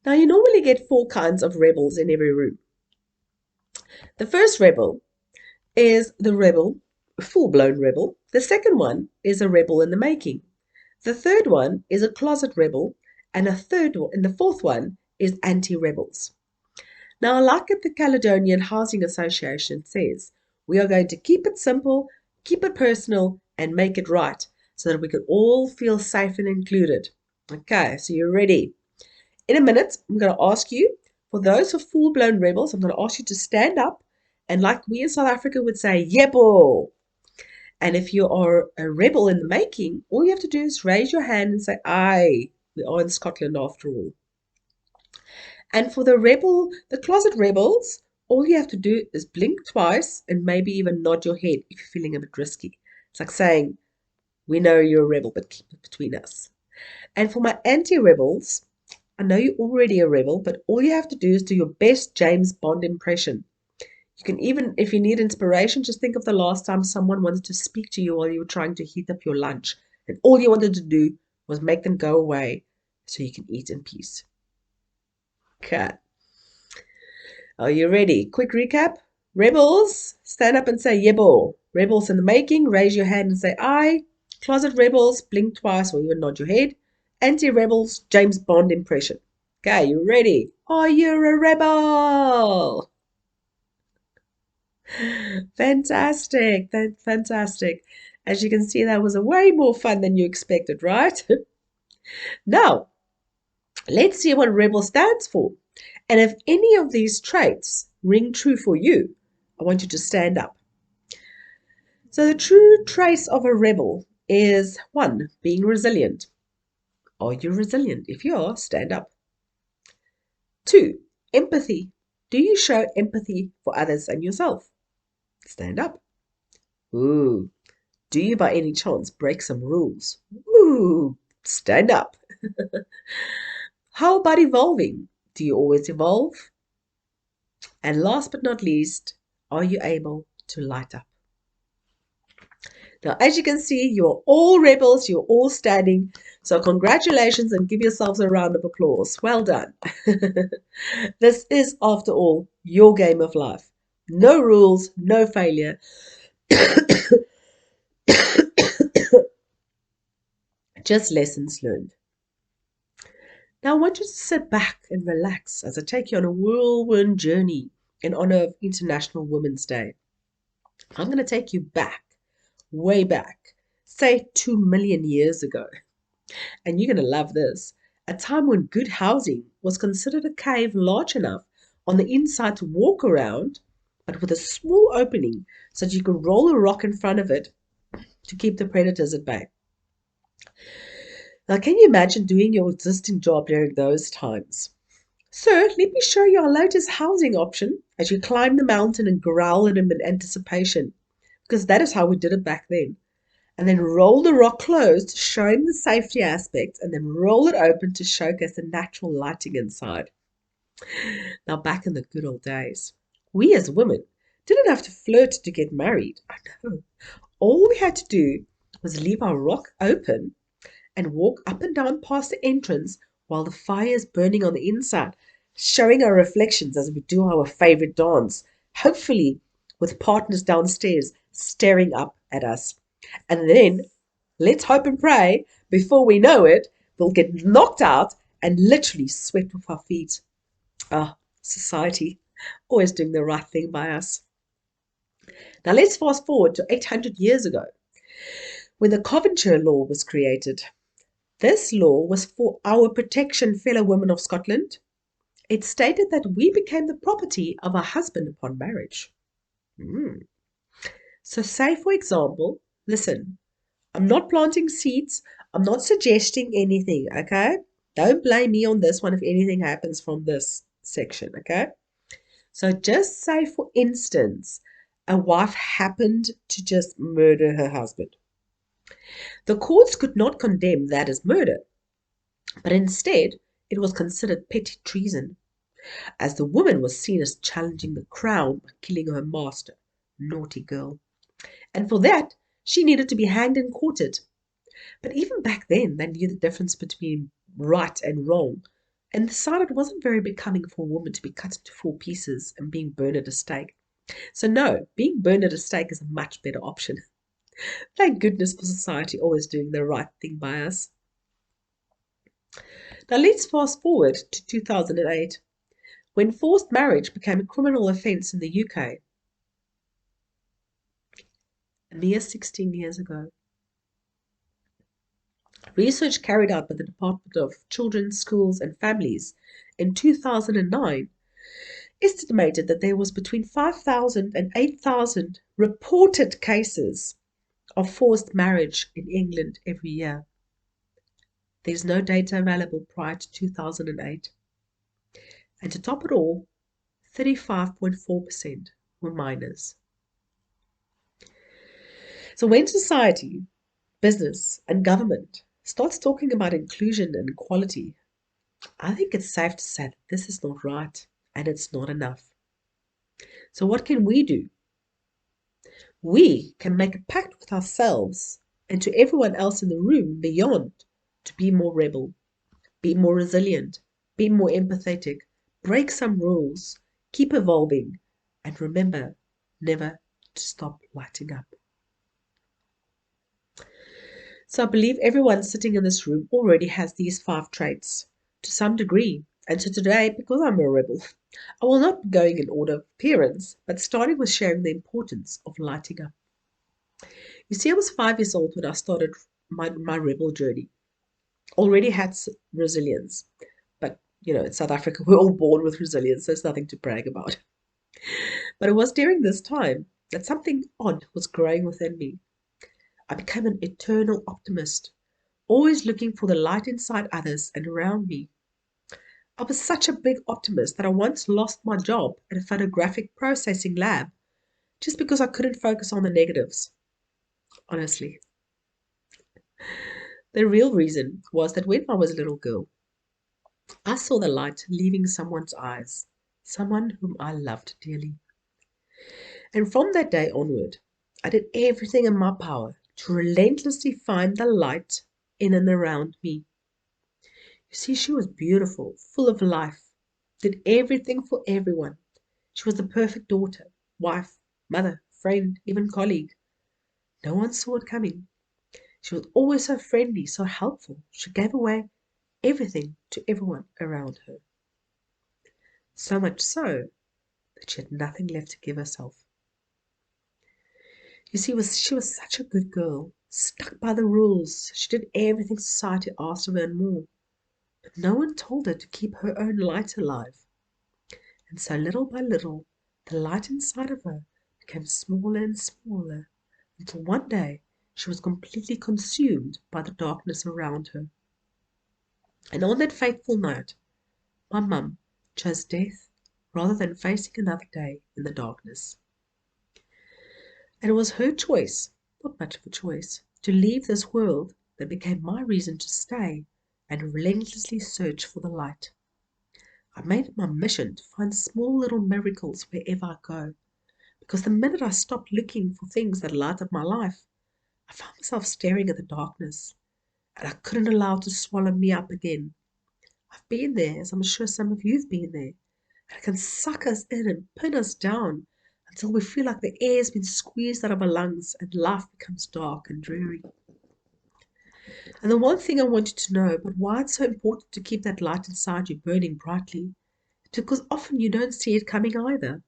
Now, you normally get four kinds of rebels in every room. The first rebel is the rebel, full-blown rebel. The second one is a rebel in the making. The third one is a closet rebel, and the fourth one is anti-rebels. Now, like the Caledonian Housing Association says, we are going to keep it simple, keep it personal, and make it right so that we can all feel safe and included. Okay, so you're ready. In a minute, I'm going to ask you, for those who are full-blown rebels, I'm going to ask you to stand up and, like we in South Africa would say, yebo. And if you are a rebel in the making, all you have to do is raise your hand and say, aye. We are in Scotland after all. And for the closet rebels, all you have to do is blink twice and maybe even nod your head if you're feeling a bit risky. It's like saying, we know you're a rebel, but keep it between us. And for my anti-rebels, I know you're already a rebel, but all you have to do is do your best James Bond impression. You can even, if you need inspiration, just think of the last time someone wanted to speak to you while you were trying to heat up your lunch, and all you wanted to do was make them go away so you can eat in peace. Okay. Are you ready? Quick recap. Rebels, stand up and say yebo. Rebels in the making, raise your hand and say aye. Closet rebels, blink twice or even nod your head. Anti-rebels, James Bond impression. Okay, you ready? Are you a rebel? Fantastic. Fantastic. As you can see, that was a way more fun than you expected, right? Now, let's see what rebel stands for. And if any of these traits ring true for you, I want you to stand up. So the true trace of a rebel is 1, being resilient. Are you resilient? If you are, stand up. 2, empathy. Do you show empathy for others and yourself? Stand up. Ooh. Do you by any chance break some rules? Ooh. Stand up. How about evolving? Do you always evolve? And last but not least, are you able to light up? Now, as you can see, you're all rebels, you're all standing. So congratulations and give yourselves a round of applause. Well done. This is, after all, your game of life. No rules, no failure. Just lessons learned. Now I want you to sit back and relax as I take you on a whirlwind journey in honor of International Women's Day. I'm going to take you back, way back, say 2 million years ago. And you're going to love this. A time when good housing was considered a cave large enough on the inside to walk around, but with a small opening so that you could roll a rock in front of it to keep the predators at bay. Now, can you imagine doing your existing job during those times? So, let me show you our latest housing option as you climb the mountain and growl at him in anticipation, because that is how we did it back then. And then roll the rock closed, showing the safety aspect, and then roll it open to showcase the natural lighting inside. Now, back in the good old days, we as women didn't have to flirt to get married. I know. All we had to do was leave our rock open and walk up and down past the entrance while the fire is burning on the inside, showing our reflections as we do our favorite dance, hopefully with partners downstairs staring up at us. And then, let's hope and pray, before we know it, we'll get knocked out and literally swept off our feet. Ah, society, always doing the right thing by us. Now let's fast forward to 800 years ago, when the Coventry Law was created. This law was for our protection, fellow women of Scotland. It stated that we became the property of our husband upon marriage. So say, for example, listen, I'm not planting seeds. I'm not suggesting anything, okay? Don't blame me on this one if anything happens from this section, okay? So just say, for instance, a wife happened to just murder her husband. The courts could not condemn that as murder, but instead it was considered petty treason, as the woman was seen as challenging the crown by killing her master. Naughty girl. And for that, she needed to be hanged and quartered. But even back then, they knew the difference between right and wrong. and decided it wasn't very becoming for a woman to be cut into 4 pieces and being burned at a stake. So, no, being burned at a stake is a much better option. Thank goodness for society always doing the right thing by us. Now, let's fast forward to 2008, when forced marriage became a criminal offence in the UK, a mere 16 years ago. Research carried out by the Department of Children, Schools and Families in 2009 estimated that there was between 5,000 and 8,000 reported cases of forced marriage in England every year. There's no data available prior to 2008. And to top it all, 35.4% were minors. So when society, business, and government starts talking about inclusion and equality, I think it's safe to say that this is not right and it's not enough. So what can we do? We can make a pact with ourselves and to everyone else in the room and beyond to be more rebel, be more resilient, be more empathetic, break some rules, keep evolving, and remember never to stop lighting up. So I believe everyone sitting in this room already has these 5 traits to some degree. And so today, because I'm a rebel, I will not be going in order of appearance, but starting with sharing the importance of lighting up. You see, I was 5 years old when I started my rebel journey. Already had resilience, but in South Africa, we're all born with resilience. There's nothing to brag about. But it was during this time that something odd was growing within me. I became an eternal optimist, always looking for the light inside others and around me. I was such a big optimist that I once lost my job at a photographic processing lab just because I couldn't focus on the negatives. Honestly. The real reason was that when I was a little girl, I saw the light leaving someone's eyes, someone whom I loved dearly. And from that day onward, I did everything in my power to relentlessly find the light in and around me. You see, she was beautiful, full of life, did everything for everyone. She was the perfect daughter, wife, mother, friend, even colleague. No one saw it coming. She was always so friendly, so helpful. She gave away everything to everyone around her. So much so that she had nothing left to give herself. You see, she was such a good girl, stuck by the rules. She did everything society asked of her and more. But no one told her to keep her own light alive. And so little by little, the light inside of her became smaller and smaller, until one day she was completely consumed by the darkness around her. And on that fateful night, my mum chose death rather than facing another day in the darkness. And it was her choice, not much of a choice, to leave this world that became my reason to stay and relentlessly search for the light. I made it my mission to find small little miracles wherever I go, because the minute I stopped looking for things that light up my life, I found myself staring at the darkness, and I couldn't allow it to swallow me up again. I've been there, as I'm sure some of you've been there, and it can suck us in and pin us down until we feel like the air's been squeezed out of our lungs and life becomes dark and dreary. And the one thing I want you to know about why it's so important to keep that light inside you burning brightly is because often you don't see it coming either.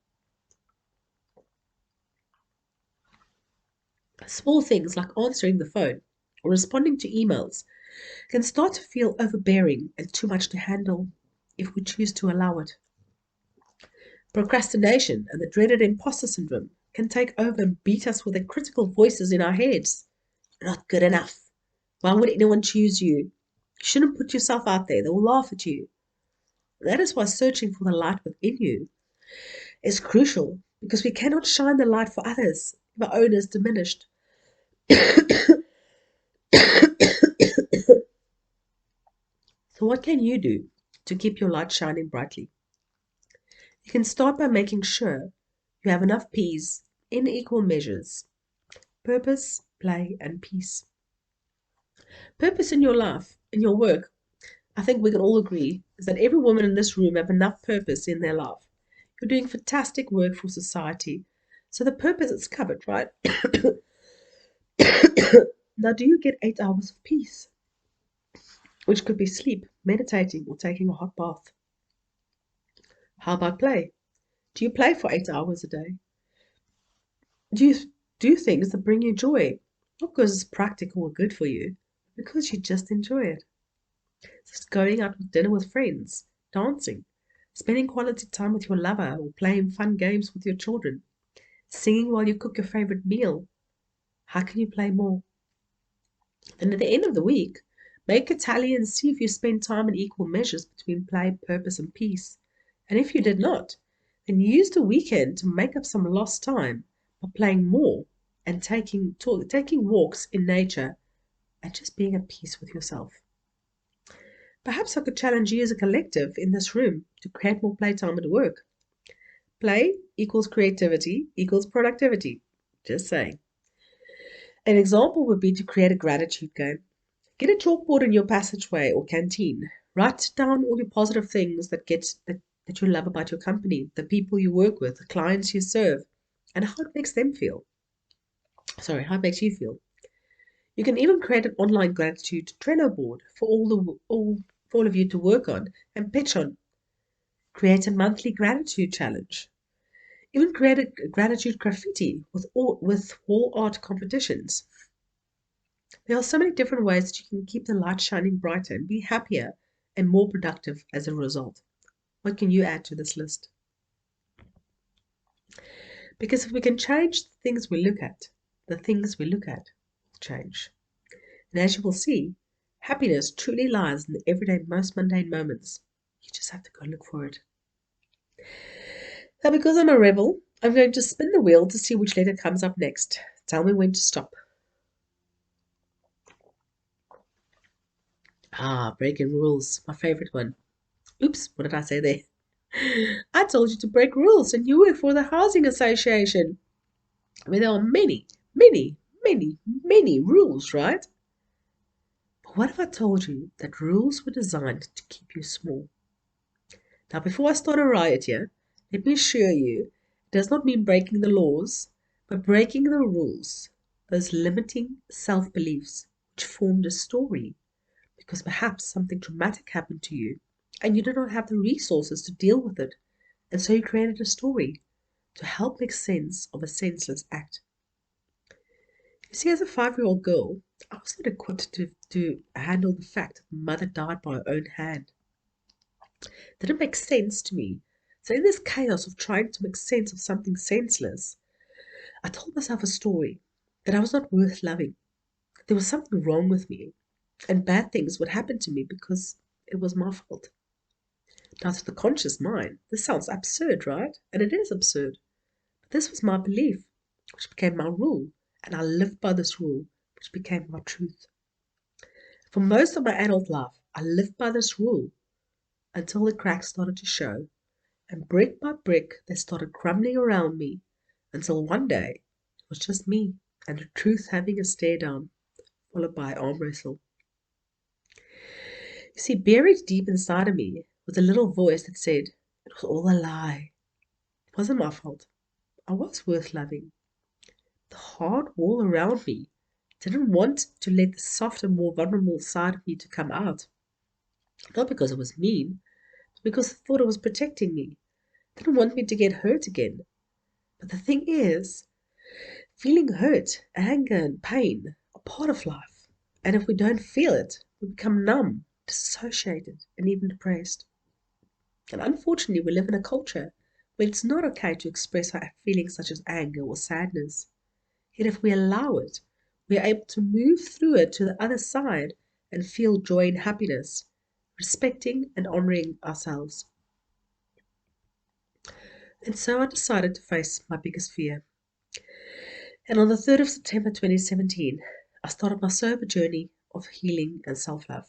Small things like answering the phone or responding to emails can start to feel overbearing and too much to handle if we choose to allow it. Procrastination and the dreaded imposter syndrome can take over and beat us with the critical voices in our heads. You're not good enough. Why would anyone choose you? You shouldn't put yourself out there. They will laugh at you. That is why searching for the light within you is crucial, because we cannot shine the light for others if our own is diminished. So what can you do to keep your light shining brightly? You can start by making sure you have enough P's in equal measures: purpose, play, and peace. Purpose in your life, in your work, I think we can all agree is that every woman in this room have enough purpose in their life. You're doing fantastic work for society. So the purpose is covered, right? Now, do you get 8 hours of peace, which could be sleep, meditating, or taking a hot bath? How about play? Do you play for 8 hours a day? Do you do things that bring you joy? Not because it's practical or good for you, but because you just enjoy it. Just going out with dinner with friends, dancing, spending quality time with your lover, or playing fun games with your children, singing while you cook your favorite meal. How can you play more? Then at the end of the week, make a tally and see if you spent time in equal measures between play, purpose, and peace. And if you did not, then use the weekend to make up some lost time by playing more and taking walks in nature and just being at peace with yourself. Perhaps I could challenge you as a collective in this room to create more playtime at work. Play equals creativity equals productivity. Just saying. An example would be to create a gratitude game. Get a chalkboard in your passageway or canteen. Write down all your positive things that you love about your company, the people you work with, the clients you serve, and how it makes them feel. Sorry, how it makes you feel. You can even create an online gratitude Trello board for for all of you to work on and pitch on. Create a monthly gratitude challenge. Even create a gratitude graffiti with wall art competitions. There are so many different ways that you can keep the light shining brighter and be happier and more productive as a result. What can you add to this list? Because if we can change the things we look at will change. And as you will see, happiness truly lies in the everyday, most mundane moments. You just have to go look for it. Now, because I'm a rebel, I'm going to spin the wheel to see which letter comes up next. Tell me when to stop. Breaking rules, my favorite one. Oops, what did I say there? I told you to break rules and you work for the housing association. I mean, there are many, many, many, many rules, right? But what if I told you that rules were designed to keep you small? Now, before I start a riot here, let me assure you, it does not mean breaking the laws, but breaking the rules, those limiting self-beliefs which formed a story because perhaps something traumatic happened to you and you did not have the resources to deal with it, and so you created a story to help make sense of a senseless act. You see, as a 5-year-old girl, I was not equipped to handle the fact that my mother died by her own hand. It didn't make sense to me. So in this chaos of trying to make sense of something senseless, I told myself a story that I was not worth loving. There was something wrong with me, and bad things would happen to me because it was my fault. Now, to the conscious mind, this sounds absurd, right? And it is absurd. But this was my belief, which became my rule, and I lived by this rule, which became my truth. For most of my adult life, I lived by this rule until the cracks started to show, and brick by brick they started crumbling around me until one day it was just me and the truth having a stare down, followed by arm wrestle. You see, buried deep inside of me was a little voice that said it was all a lie. It wasn't my fault. I was worth loving. The hard wall around me didn't want to let the softer, more vulnerable side of me to come out. Not because it was mean, but because it thought it was protecting me. It didn't want me to get hurt again. But the thing is, feeling hurt, anger, and pain are part of life. And if we don't feel it, we become numb, dissociated, and even depressed. And unfortunately, we live in a culture where it's not okay to express our feelings such as anger or sadness. Yet if we allow it, we are able to move through it to the other side and feel joy and happiness, respecting and honoring ourselves. And so I decided to face my biggest fear. And on the 3rd of September 2017, I started my sober journey of healing and self-love.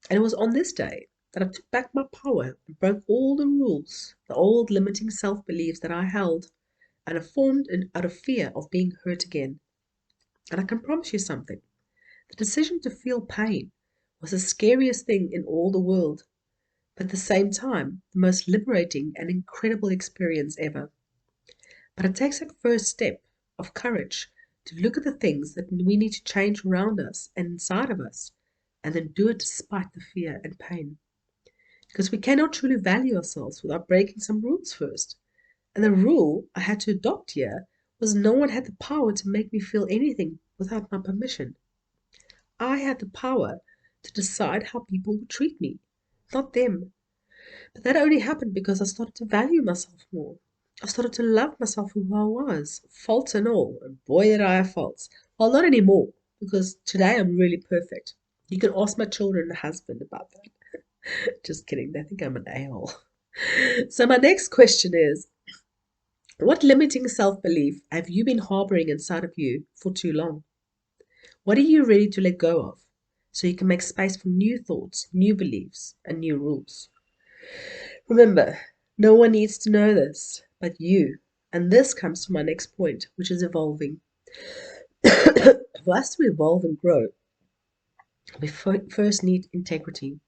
And it was on this day that I took back my power and broke all the rules, the old limiting self-beliefs that I held, and I formed out of fear of being hurt again. And I can promise you something. The decision to feel pain was the scariest thing in all the world, but at the same time, the most liberating and incredible experience ever. But it takes that first step of courage to look at the things that we need to change around us and inside of us, and then do it despite the fear and pain. Because we cannot truly value ourselves without breaking some rules first. And the rule I had to adopt here was no one had the power to make me feel anything without my permission. I had the power to decide how people would treat me, not them. But that only happened because I started to value myself more. I started to love myself for who I was, faults and all. And boy, did I have faults. Well, not anymore, because today I'm really perfect. You can ask my children and husband about that. Just kidding, they think I'm an a-hole. So my next question is, what limiting self-belief have you been harboring inside of you for too long? What are you ready to let go of so you can make space for new thoughts, new beliefs, and new rules? Remember, no one needs to know this but you. And this comes to my next point, which is evolving. For us to evolve and grow, we first need integrity.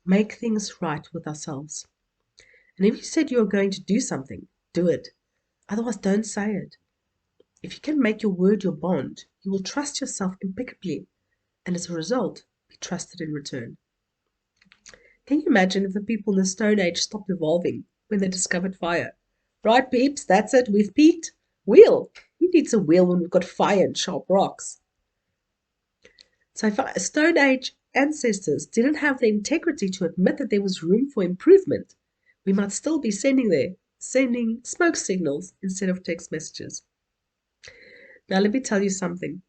Make things right with ourselves. And if you said you are going to do something, do it. Otherwise, don't say it. If you can make your word your bond, you will trust yourself impeccably, and as a result, be trusted in return. Can you imagine if the people in the Stone Age stopped evolving when they discovered fire? Right, peeps, that's it, we've peaked. Wheel. Who needs a wheel when we've got fire and sharp rocks? So if our Stone Age ancestors didn't have the integrity to admit that there was room for improvement, we might still be sending smoke signals instead of text messages. Now let me tell you something.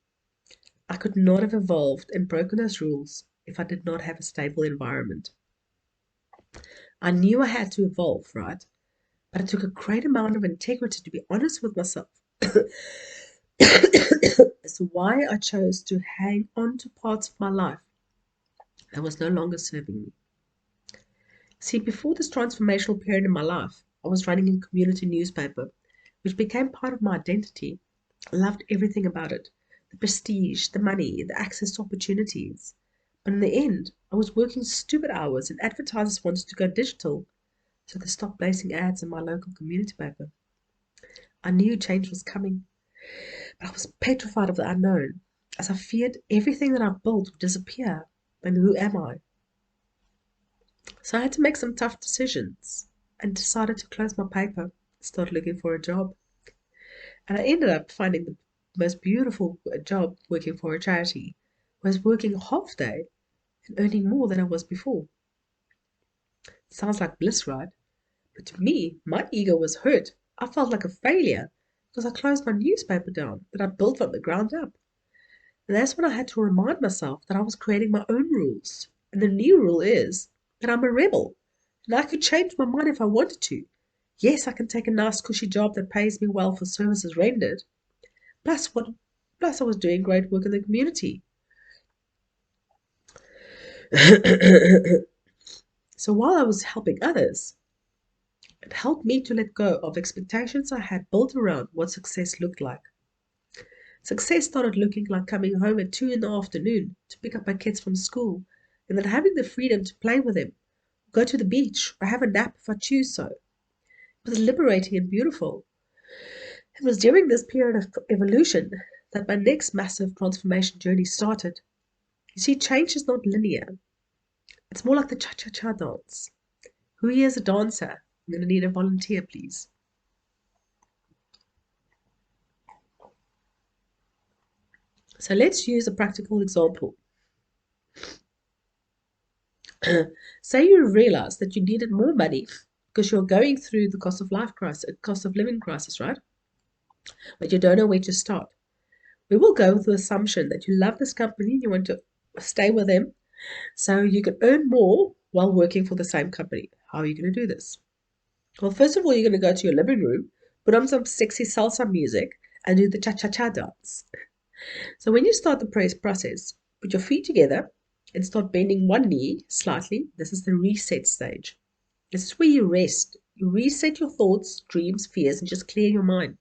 I could not have evolved and broken those rules if I did not have a stable environment. I knew I had to evolve, right? But it took a great amount of integrity to be honest with myself as to why I chose to hang on to parts of my life that was no longer serving me. See, before this transformational period in my life, I was running a community newspaper, which became part of my identity. I loved everything about it, the prestige, the money, the access to opportunities. But in the end, I was working stupid hours and advertisers wanted to go digital, so they stopped placing ads in my local community paper. I knew change was coming, but I was petrified of the unknown, as I feared everything that I built would disappear. And who am I? So I had to make some tough decisions and decided to close my paper and start looking for a job. And I ended up finding the most beautiful job working for a charity. I was working a half day and earning more than I was before. Sounds like bliss, right? But to me, my ego was hurt. I felt like a failure because I closed my newspaper down that I built from the ground up. And that's when I had to remind myself that I was creating my own rules. And the new rule is that I'm a rebel. And I could change my mind if I wanted to. Yes, I can take a nice cushy job that pays me well for services rendered. Plus I was doing great work in the community. So while I was helping others, it helped me to let go of expectations I had built around what success looked like. Success started looking like coming home at 2 in the afternoon to pick up my kids from school, and then having the freedom to play with them, go to the beach, or have a nap if I choose so. It was liberating and beautiful. It was during this period of evolution that my next massive transformation journey started. You see, change is not linear. It's more like the cha-cha-cha dance. Who here is a dancer? I'm going to need a volunteer, please. So let's use a practical example. Say you realize that you needed more money because you're going through the cost of living crisis, right? But you don't know where to start. We will go with the assumption that you love this company, you want to stay with them, so you can earn more while working for the same company. How are you going to do this? Well, first of all, you're going to go to your living room, put on some sexy salsa music, and do the cha-cha-cha dance. So when you start the process, put your feet together and start bending one knee slightly. This is the reset stage. This is where you rest. You reset your thoughts, dreams, fears, and just clear your mind.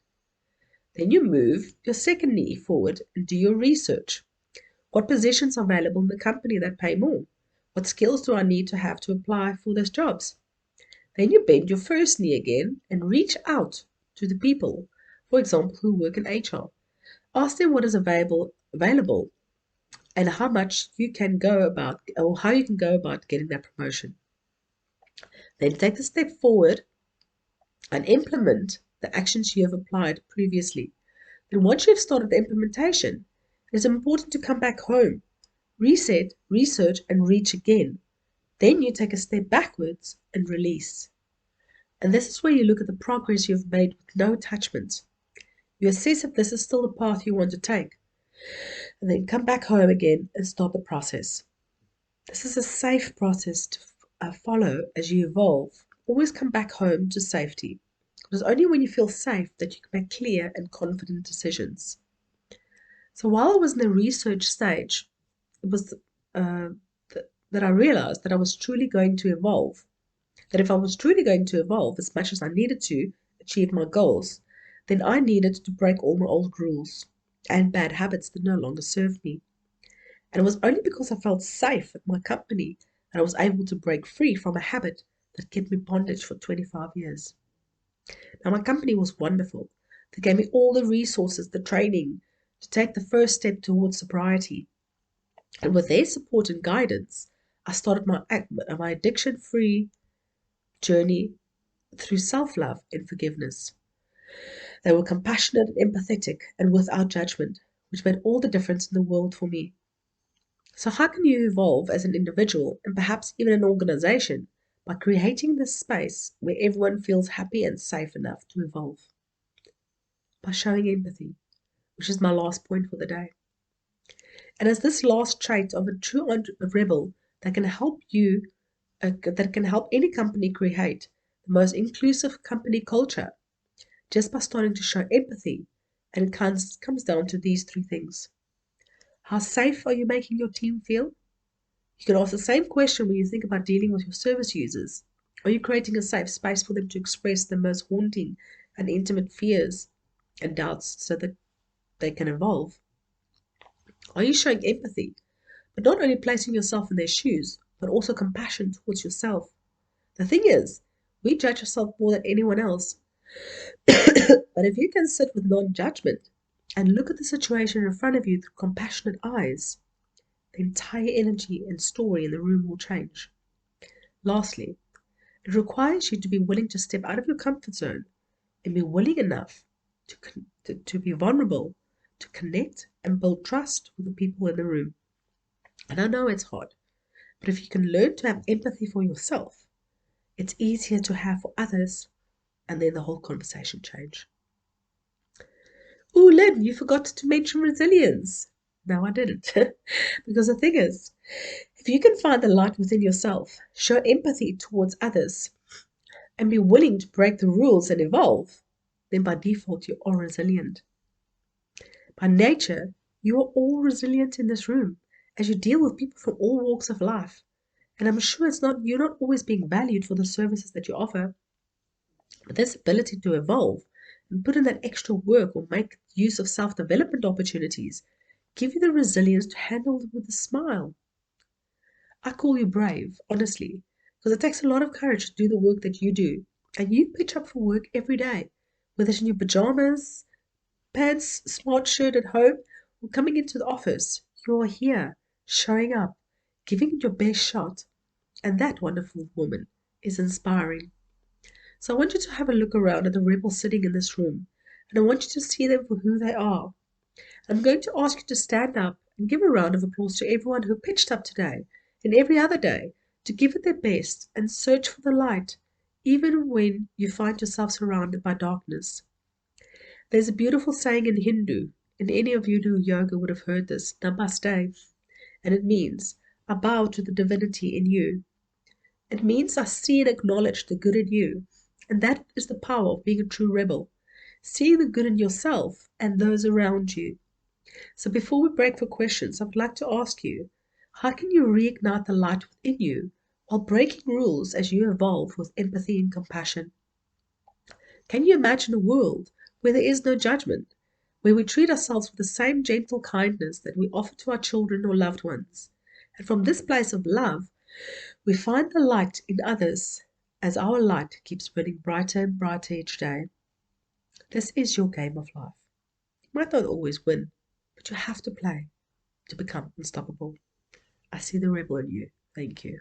Then you move your second knee forward and do your research. What positions are available in the company that pay more? What skills do I need to have to apply for those jobs? Then you bend your first knee again and reach out to the people, for example, who work in HR. Ask them what is available and how much you can go about, or how you can go about getting that promotion. Then take the step forward and implement the actions you have applied previously. Then once you have started the implementation, it is important to come back home, reset, research, and reach again. Then you take a step backwards and release. And this is where you look at the progress you have made with no attachment. You assess if this is still the path you want to take, and then come back home again and start the process. This is a safe process to follow as you evolve. Always come back home to safety. It is only when you feel safe that you can make clear and confident decisions. So while I was in the research stage, it was that I realized that I was truly going to evolve. That if I was truly going to evolve as much as I needed to achieve my goals, then I needed to break all my old rules and bad habits that no longer served me. And it was only because I felt safe at my company that I was able to break free from a habit that kept me bondage for 25 years. Now, my company was wonderful. They gave me all the resources, the training to take the first step towards sobriety. And with their support and guidance, I started my addiction-free journey through self-love and forgiveness. They were compassionate and empathetic and without judgment, which made all the difference in the world for me. So how can you evolve as an individual and perhaps even an organization by creating this space where everyone feels happy and safe enough to evolve? By showing empathy, which is my last point for the day. And as this last trait of a true rebel that can help any company create the most inclusive company culture, just by starting to show empathy, and it comes down to these three things. How safe are you making your team feel? You can ask the same question when you think about dealing with your service users. Are you creating a safe space for them to express their most haunting and intimate fears and doubts so that they can evolve? Are you showing empathy, but not only placing yourself in their shoes, but also compassion towards yourself? The thing is, we judge ourselves more than anyone else. But if you can sit with non-judgment and look at the situation in front of you through compassionate eyes, the entire energy and story in the room will change. Lastly, it requires you to be willing to step out of your comfort zone and be willing enough to be vulnerable, to connect and build trust with the people in the room. And I know it's hard, but if you can learn to have empathy for yourself, it's easier to have for others, and then the whole conversation change. Oh, Lynn, you forgot to mention resilience. No, I didn't. Because the thing is, if you can find the light within yourself, show empathy towards others, and be willing to break the rules and evolve, then by default you are resilient. By nature, you are all resilient in this room as you deal with people from all walks of life. And I'm sure you're not always being valued for the services that you offer. But this ability to evolve and put in that extra work or make use of self-development opportunities give you the resilience to handle them with a smile. I call you brave, honestly, because it takes a lot of courage to do the work that you do. And you pitch up for work every day, whether it's in your pajamas, pants, smart shirt at home, or coming into the office. You are here, showing up, giving it your best shot. And that wonderful woman is inspiring. So I want you to have a look around at the rebels sitting in this room, and I want you to see them for who they are. I'm going to ask you to stand up and give a round of applause to everyone who pitched up today and every other day to give it their best and search for the light, even when you find yourself surrounded by darkness. There's a beautiful saying in Hindu, and any of you who do yoga would have heard this, Namaste, and it means, I bow to the divinity in you. It means I see and acknowledge the good in you. And that is the power of being a true rebel, seeing the good in yourself and those around you. So before we break for questions, I would like to ask you, how can you reignite the light within you while breaking rules as you evolve with empathy and compassion? Can you imagine a world where there is no judgment, where we treat ourselves with the same gentle kindness that we offer to our children or loved ones? And from this place of love, We find the light in others as our light keeps burning brighter and brighter each day. This is your game of life. You might not always win, but you have to play to become unstoppable. I see the rebel in you. Thank you.